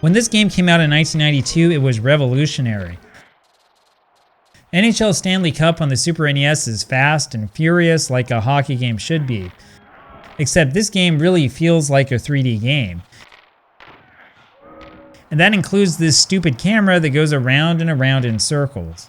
When this game came out in 1992, it was revolutionary. NHL Stanley Cup on the Super NES is fast and furious like a hockey game should be. Except this game really feels like a 3D game. And that includes this stupid camera that goes around and around in circles.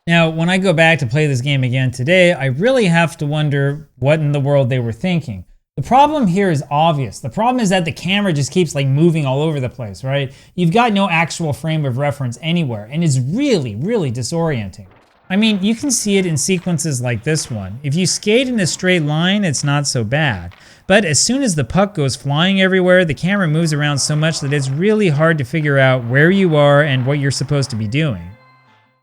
Now, when I go back to play this game again today, I really have to wonder what in the world they were thinking. The problem here is obvious. The problem is that the camera just keeps like moving all over the place, right? You've got no actual frame of reference anywhere, and it's really, really disorienting. I mean, you can see it in sequences like this one. If you skate in a straight line, it's not so bad. But as soon as the puck goes flying everywhere, the camera moves around so much that it's really hard to figure out where you are and what you're supposed to be doing.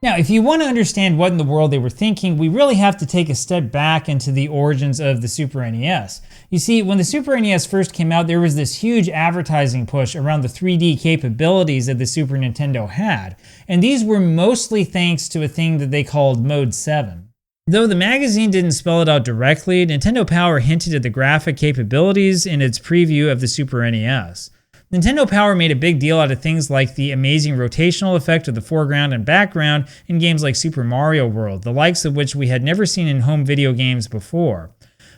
Now, if you want to understand what in the world they were thinking, we really have to take a step back into the origins of the Super NES. You see, when the Super NES first came out, there was this huge advertising push around the 3D capabilities that the Super Nintendo had, and these were mostly thanks to a thing that they called Mode 7. Though the magazine didn't spell it out directly, Nintendo Power hinted at the graphic capabilities in its preview of the Super NES. Nintendo Power made a big deal out of things like the amazing rotational effect of the foreground and background in games like Super Mario World, the likes of which we had never seen in home video games before.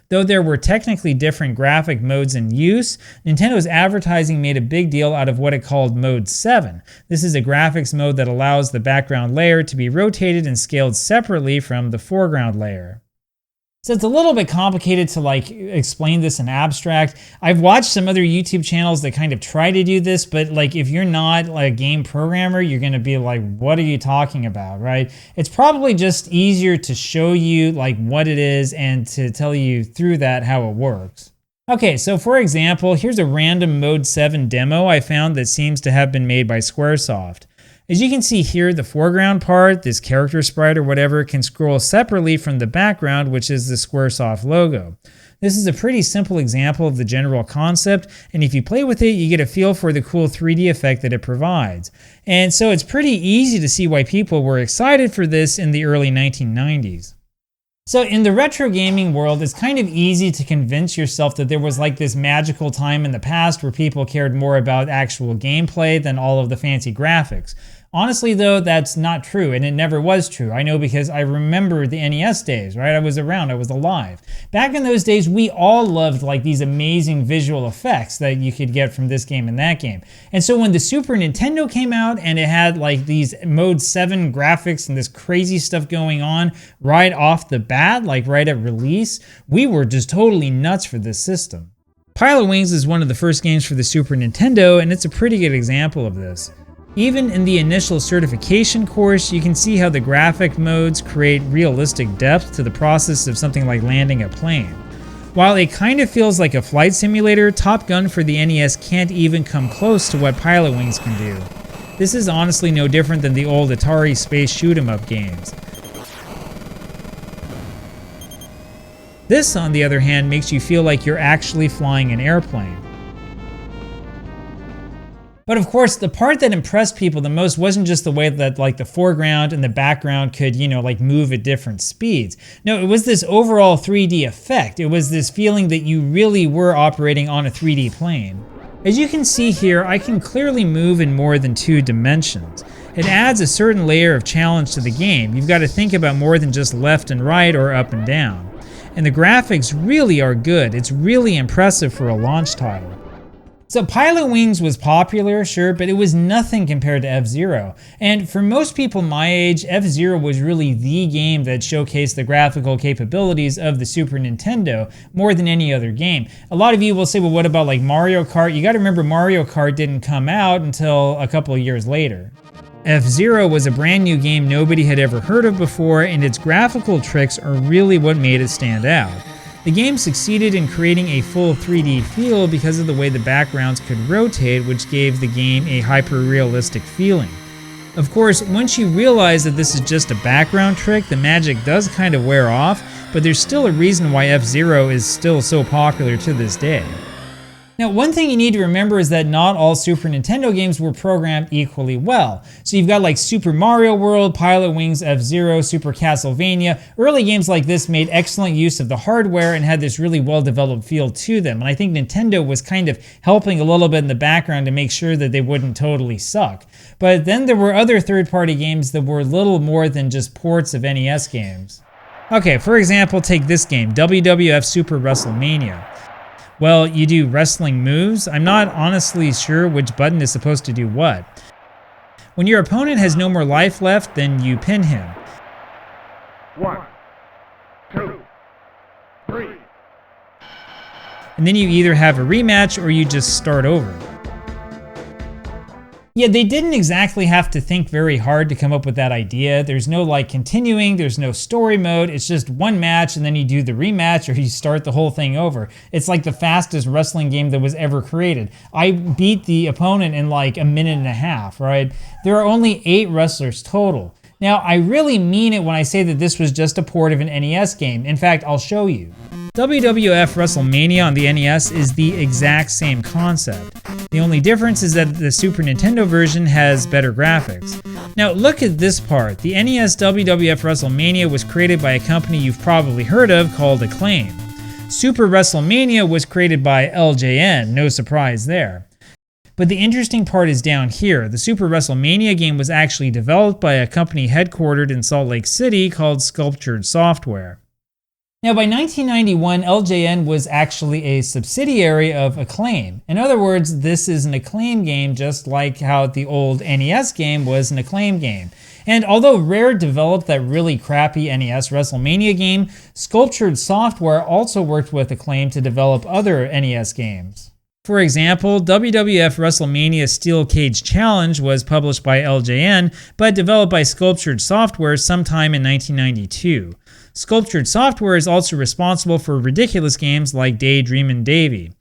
Though there were technically different graphic modes in use, Nintendo's advertising made a big deal out of what it called Mode 7. This is a graphics mode that allows the background layer to be rotated and scaled separately from the foreground layer. So it's a little bit complicated to like explain this in abstract. I've watched some other YouTube channels that kind of try to do this, but like if you're not like a game programmer, you're going to be like, what are you talking about, right? It's probably just easier to show you like what it is and to tell you through that how it works. Okay, so for example, here's a random Mode 7 demo I found that seems to have been made by Squaresoft. As you can see here, the foreground part, this character sprite or whatever, can scroll separately from the background, which is the Squaresoft logo. This is a pretty simple example of the general concept, and if you play with it, you get a feel for the cool 3D effect that it provides. And so it's pretty easy to see why people were excited for this in the early 1990s. So in the retro gaming world, it's kind of easy to convince yourself that there was like this magical time in the past where people cared more about actual gameplay than all of the fancy graphics. Honestly though, that's not true, and it never was true. I know because I remember the NES days, right? I was around, I was alive. Back in those days, we all loved like these amazing visual effects that you could get from this game and that game. And so when the Super Nintendo came out and it had like these Mode 7 graphics and this crazy stuff going on right off the bat, like right at release, we were just totally nuts for this system. Pilot Wings is one of the first games for the Super Nintendo, and it's a pretty good example of this. Even in the initial certification course, you can see how the graphic modes create realistic depth to the process of something like landing a plane. While it kind of feels like a flight simulator, Top Gun for the NES can't even come close to what Pilot Wings can do. This is honestly no different than the old Atari space shoot-'em-up games. This, on the other hand, makes you feel like you're actually flying an airplane. But of course, the part that impressed people the most wasn't just the way that like the foreground and the background could, like move at different speeds. No, it was this overall 3D effect. It was this feeling that you really were operating on a 3D plane. As you can see here, I can clearly move in more than 2 dimensions. It adds a certain layer of challenge to the game. You've got to think about more than just left and right or up and down. And the graphics really are good. It's really impressive for a launch title. So Pilot Wings was popular, sure, but it was nothing compared to F-Zero. And for most people my age, F-Zero was really the game that showcased the graphical capabilities of the Super Nintendo more than any other game. A lot of you will say, well, what about like Mario Kart? You gotta remember Mario Kart didn't come out until a couple of years later. F-Zero was a brand new game nobody had ever heard of before, and its graphical tricks are really what made it stand out. The game succeeded in creating a full 3D feel because of the way the backgrounds could rotate, which gave the game a hyper-realistic feeling. Of course, once you realize that this is just a background trick, the magic does kind of wear off, but there's still a reason why F-Zero is still so popular to this day. Now, one thing you need to remember is that not all Super Nintendo games were programmed equally well. So you've got like Super Mario World, Pilot Wings F-Zero, Super Castlevania. Early games like this made excellent use of the hardware and had this really well-developed feel to them. And I think Nintendo was kind of helping a little bit in the background to make sure that they wouldn't totally suck. But then there were other third-party games that were little more than just ports of NES games. Okay, for example, take this game, WWF Super WrestleMania. Well, you do wrestling moves. I'm not honestly sure which button is supposed to do what. When your opponent has no more life left, then you pin him. 1, 2, 3. And then you either have a rematch or you just start over. Yeah, they didn't exactly have to think very hard to come up with that idea. There's no like continuing, there's no story mode. It's just one match and then you do the rematch or you start the whole thing over. It's like the fastest wrestling game that was ever created. I beat the opponent in like a minute and a half, right? There are only 8 wrestlers total. Now, I really mean it when I say that this was just a port of an NES game. In fact, I'll show you. WWF WrestleMania on the NES is the exact same concept. The only difference is that the Super Nintendo version has better graphics. Now look at this part. The NES WWF WrestleMania was created by a company you've probably heard of called Acclaim. Super WrestleMania was created by LJN, no surprise there. But the interesting part is down here. The Super WrestleMania game was actually developed by a company headquartered in Salt Lake City called Sculptured Software. Now, by 1991, LJN was actually a subsidiary of Acclaim. In other words, this is an Acclaim game, just like how the old NES game was an Acclaim game. And although Rare developed that really crappy NES WrestleMania game, Sculptured Software also worked with Acclaim to develop other NES games. For example, WWF WrestleMania Steel Cage Challenge was published by LJN, but developed by Sculptured Software sometime in 1992. Sculptured Software is also responsible for ridiculous games like Daydreamin' Davy,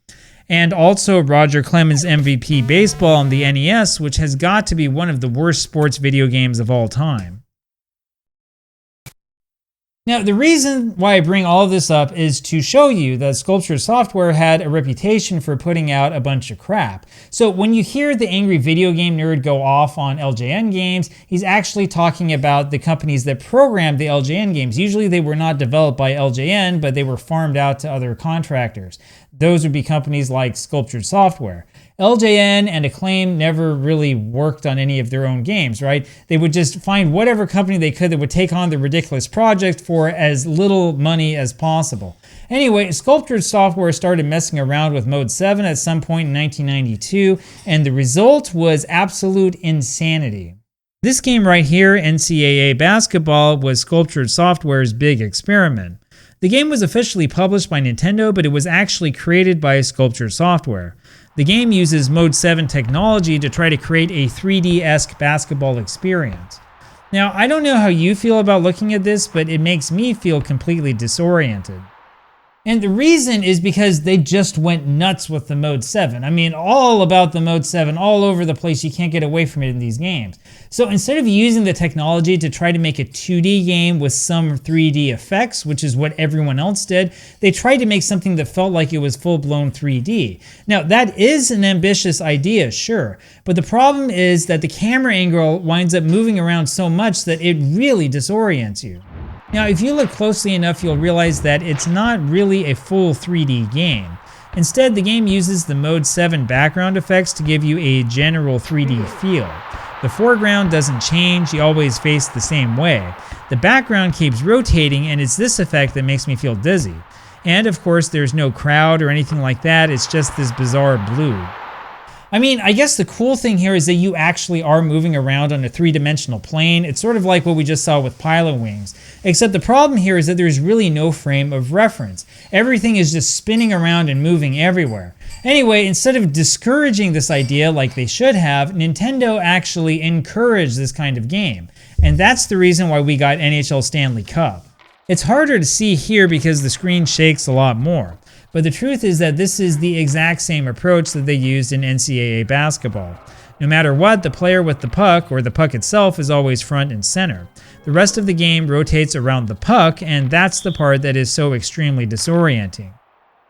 and also Roger Clemens' MVP Baseball on the NES, which has got to be one of the worst sports video games of all time. Now, the reason why I bring all of this up is to show you that Sculptured Software had a reputation for putting out a bunch of crap. So when you hear the angry video game nerd go off on LJN games, he's actually talking about the companies that programmed the LJN games. Usually they were not developed by LJN, but they were farmed out to other contractors. Those would be companies like Sculptured Software. LJN and Acclaim never really worked on any of their own games, right? They would just find whatever company they could that would take on the ridiculous project for as little money as possible. Anyway, Sculptured Software started messing around with Mode 7 at some point in 1992, and the result was absolute insanity. This game right here, NCAA Basketball, was Sculptured Software's big experiment. The game was officially published by Nintendo, but it was actually created by Sculptured Software. The game uses Mode 7 technology to try to create a 3D-esque basketball experience. Now, I don't know how you feel about looking at this, but it makes me feel completely disoriented. And the reason is because they just went nuts with the Mode 7. I mean, all about the Mode 7, all over the place. You can't get away from it in these games. So instead of using the technology to try to make a 2D game with some 3D effects, which is what everyone else did, they tried to make something that felt like it was full-blown 3D. Now, that is an ambitious idea, sure. But the problem is that the camera angle winds up moving around so much that it really disorients you. Now, if you look closely enough, you'll realize that it's not really a full 3D game. Instead, the game uses the Mode 7 background effects to give you a general 3D feel. The foreground doesn't change, you always face the same way. The background keeps rotating, and it's this effect that makes me feel dizzy. And of course, there's no crowd or anything like that, it's just this bizarre blue. I mean, I guess the cool thing here is that you actually are moving around on a three-dimensional plane. It's sort of like what we just saw with Pilot Wings. Except the problem here is that there's really no frame of reference. Everything is just spinning around and moving everywhere. Anyway, instead of discouraging this idea like they should have, Nintendo actually encouraged this kind of game. And that's the reason why we got NHL Stanley Cup. It's harder to see here because the screen shakes a lot more. But the truth is that this is the exact same approach that they used in NCAA Basketball. No matter what, the player with the puck, or the puck itself, is always front and center. The rest of the game rotates around the puck, and that's the part that is so extremely disorienting.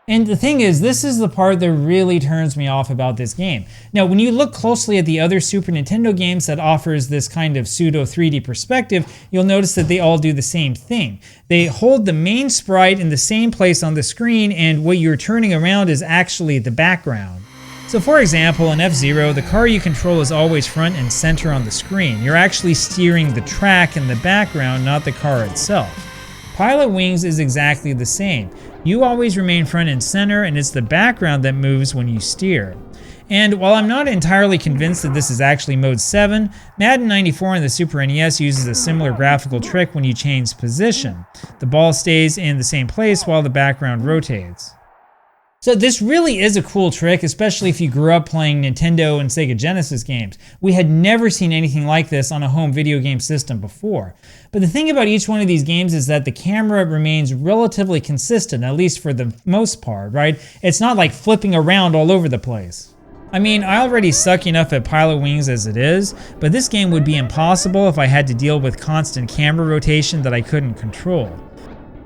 And the thing is, this is the part that really turns me off about this game. Now, when you look closely at the other Super Nintendo games that offers this kind of pseudo 3D perspective, you'll notice that they all do the same thing. They hold the main sprite in the same place on the screen, and what you're turning around is actually the background. So for example, in F-Zero, the car you control is always front and center on the screen. You're actually steering the track in the background, not the car itself. Pilot Wings is exactly the same. You always remain front and center, and it's the background that moves when you steer. And while I'm not entirely convinced that this is actually Mode 7, Madden 94 on the Super NES uses a similar graphical trick when you change position. The ball stays in the same place while the background rotates. So this really is a cool trick, especially if you grew up playing Nintendo and Sega Genesis games. We had never seen anything like this on a home video game system before. But the thing about each one of these games is that the camera remains relatively consistent, at least for the most part, right? It's not like flipping around all over the place. I mean, I already suck enough at Pilot Wings as it is, but this game would be impossible if I had to deal with constant camera rotation that I couldn't control.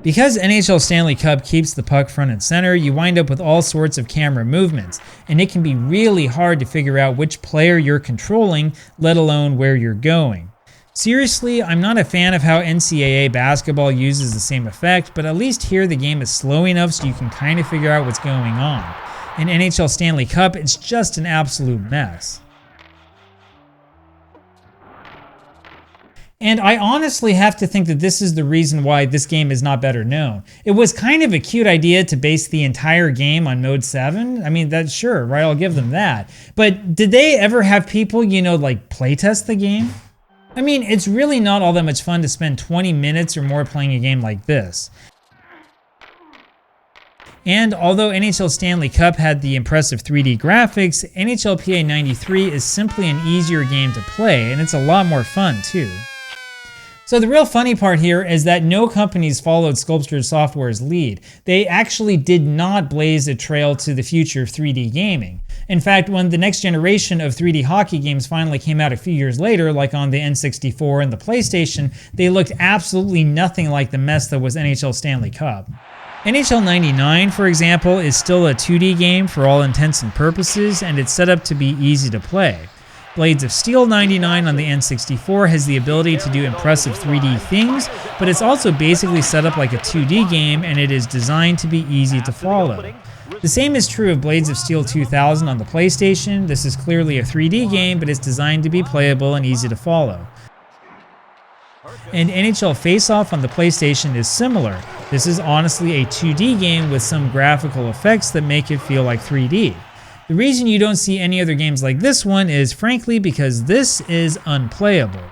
Because NHL Stanley Cup keeps the puck front and center, you wind up with all sorts of camera movements, and it can be really hard to figure out which player you're controlling, let alone where you're going. Seriously, I'm not a fan of how NCAA Basketball uses the same effect, but at least here the game is slow enough so you can kind of figure out what's going on. In NHL Stanley Cup, it's just an absolute mess. And I honestly have to think that this is the reason why this game is not better known. It was kind of a cute idea to base the entire game on Mode 7. I mean, that's sure, right? I'll give them that. But did they ever have people, like playtest the game? I mean, it's really not all that much fun to spend 20 minutes or more playing a game like this. And although NHL Stanley Cup had the impressive 3D graphics, NHLPA 93 is simply an easier game to play, and it's a lot more fun too. So the real funny part here is that no companies followed Sculptured Software's lead. They actually did not blaze a trail to the future of 3D gaming. In fact, when the next generation of 3D hockey games finally came out a few years later, like on the N64 and the PlayStation, they looked absolutely nothing like the mess that was NHL Stanley Cup. NHL 99, for example, is still a 2D game for all intents and purposes, and it's set up to be easy to play. Blades of Steel 99 on the N64 has the ability to do impressive 3D things, but it's also basically set up like a 2D game, and it is designed to be easy to follow. The same is true of Blades of Steel 2000 on the PlayStation. This is clearly a 3D game, but it's designed to be playable and easy to follow. And NHL Face-Off on the PlayStation is similar. This is honestly a 2D game with some graphical effects that make it feel like 3D. The reason you don't see any other games like this one is frankly because this is unplayable.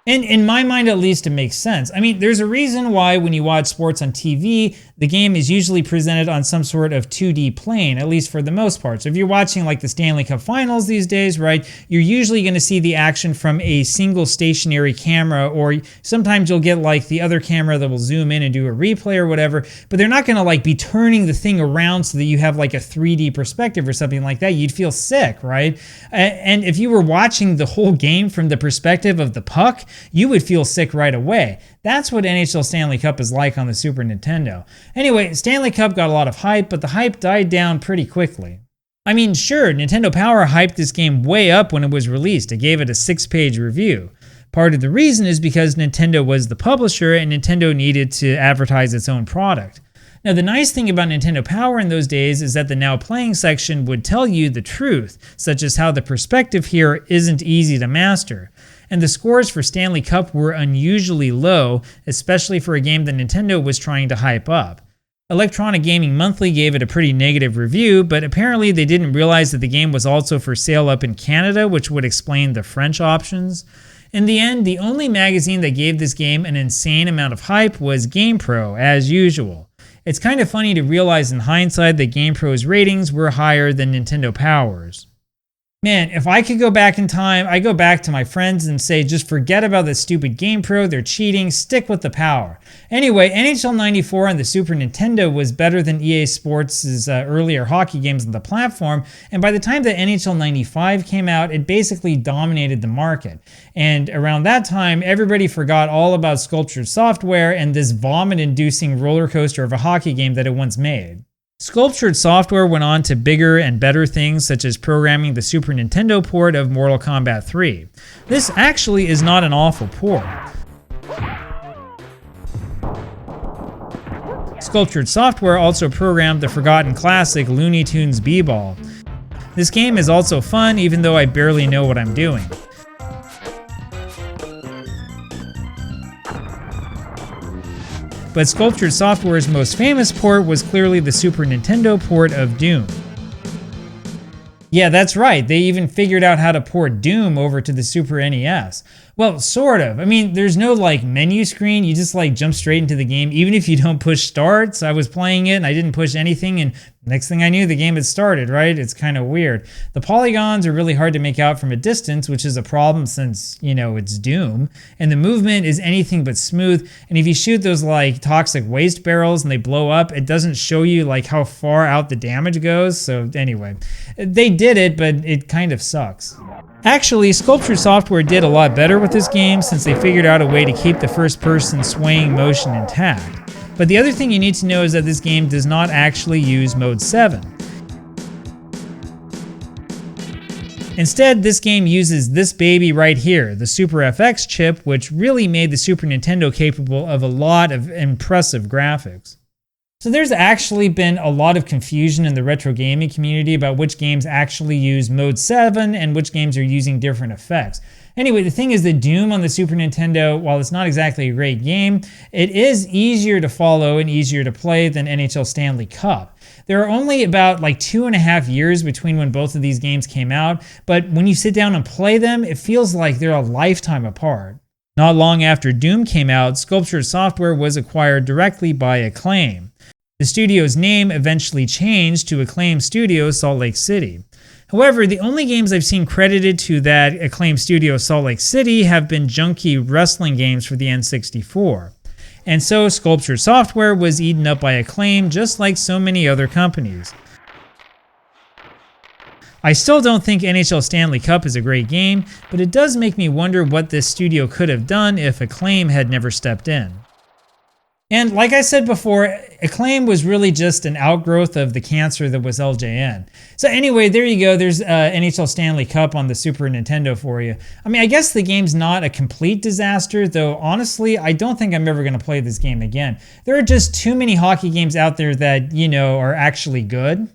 And in my mind, at least, it makes sense. I mean, there's a reason why when you watch sports on TV, the game is usually presented on some sort of 2D plane, at least for the most part. So if you're watching like the Stanley Cup Finals these days, right, you're usually going to see the action from a single stationary camera, or sometimes you'll get like the other camera that will zoom in and do a replay or whatever, but they're not going to like be turning the thing around so that you have like a 3D perspective or something like that. You'd feel sick, right? And if you were watching the whole game from the perspective of the puck, you would feel sick right away. That's what NHL Stanley Cup is like on the Super Nintendo. Anyway, Stanley Cup got a lot of hype, but the hype died down pretty quickly. I mean, sure, Nintendo Power hyped this game way up when it was released. It gave it a 6-page review. Part of the reason is because Nintendo was the publisher and Nintendo needed to advertise its own product. Now, the nice thing about Nintendo Power in those days is that the Now Playing section would tell you the truth, such as how the perspective here isn't easy to master. And the scores for Stanley Cup were unusually low, especially for a game that Nintendo was trying to hype up. Electronic Gaming Monthly gave it a pretty negative review, but apparently they didn't realize that the game was also for sale up in Canada, which would explain the French options. In the end, the only magazine that gave this game an insane amount of hype was GamePro, as usual. It's kind of funny to realize in hindsight that GamePro's ratings were higher than Nintendo Power's. Man, if I could go back in time, I'd go back to my friends and say, just forget about this stupid GamePro, they're cheating, stick with the power. Anyway, NHL 94 on the Super Nintendo was better than EA Sports' earlier hockey games on the platform, and by the time that NHL 95 came out, it basically dominated the market. And around that time, everybody forgot all about Sculptured Software and this vomit-inducing roller coaster of a hockey game that it once made. Sculptured Software went on to bigger and better things, such as programming the Super Nintendo port of Mortal Kombat 3. This actually is not an awful port. Sculptured Software also programmed the forgotten classic Looney Tunes B-Ball. This game is also fun, even though I barely know what I'm doing. But Sculptured Software's most famous port was clearly the Super Nintendo port of Doom. Yeah, that's right, they even figured out how to port Doom over to the Super NES. Well, sort of. I mean, there's no like menu screen, you just like jump straight into the game, even if you don't push start. So I was playing it and I didn't push anything, and next thing I knew, the game had started, right? It's kind of weird. The polygons are really hard to make out from a distance, which is a problem since, you know, it's Doom. And the movement is anything but smooth. And if you shoot those like toxic waste barrels and they blow up, it doesn't show you like how far out the damage goes. So anyway, they did it, but it kind of sucks. Actually, Sculptured Software did a lot better with this game since they figured out a way to keep the first-person swaying motion intact. But the other thing you need to know is that this game does not actually use Mode 7. Instead, this game uses this baby right here, the Super FX chip, which really made the Super Nintendo capable of a lot of impressive graphics. So there's actually been a lot of confusion in the retro gaming community about which games actually use Mode 7 and which games are using different effects. Anyway, the thing is that Doom on the Super Nintendo, while it's not exactly a great game, it is easier to follow and easier to play than NHL Stanley Cup. There are only about like 2.5 years between when both of these games came out, but when you sit down and play them, it feels like they're a lifetime apart. Not long after Doom came out, Sculptured Software was acquired directly by Acclaim. The studio's name eventually changed to Acclaim Studios Salt Lake City. However, the only games I've seen credited to that Acclaim Studio Salt Lake City have been junky wrestling games for the N64. And so Sculptured Software was eaten up by Acclaim just like so many other companies. I still don't think NHL Stanley Cup is a great game, but it does make me wonder what this studio could have done if Acclaim had never stepped in. And like I said before, Acclaim was really just an outgrowth of the cancer that was LJN. So anyway, there you go. There's NHL Stanley Cup on the Super Nintendo for you. I mean, I guess the game's not a complete disaster, though honestly, I don't think I'm ever going to play this game again. There are just too many hockey games out there that, you know, are actually good.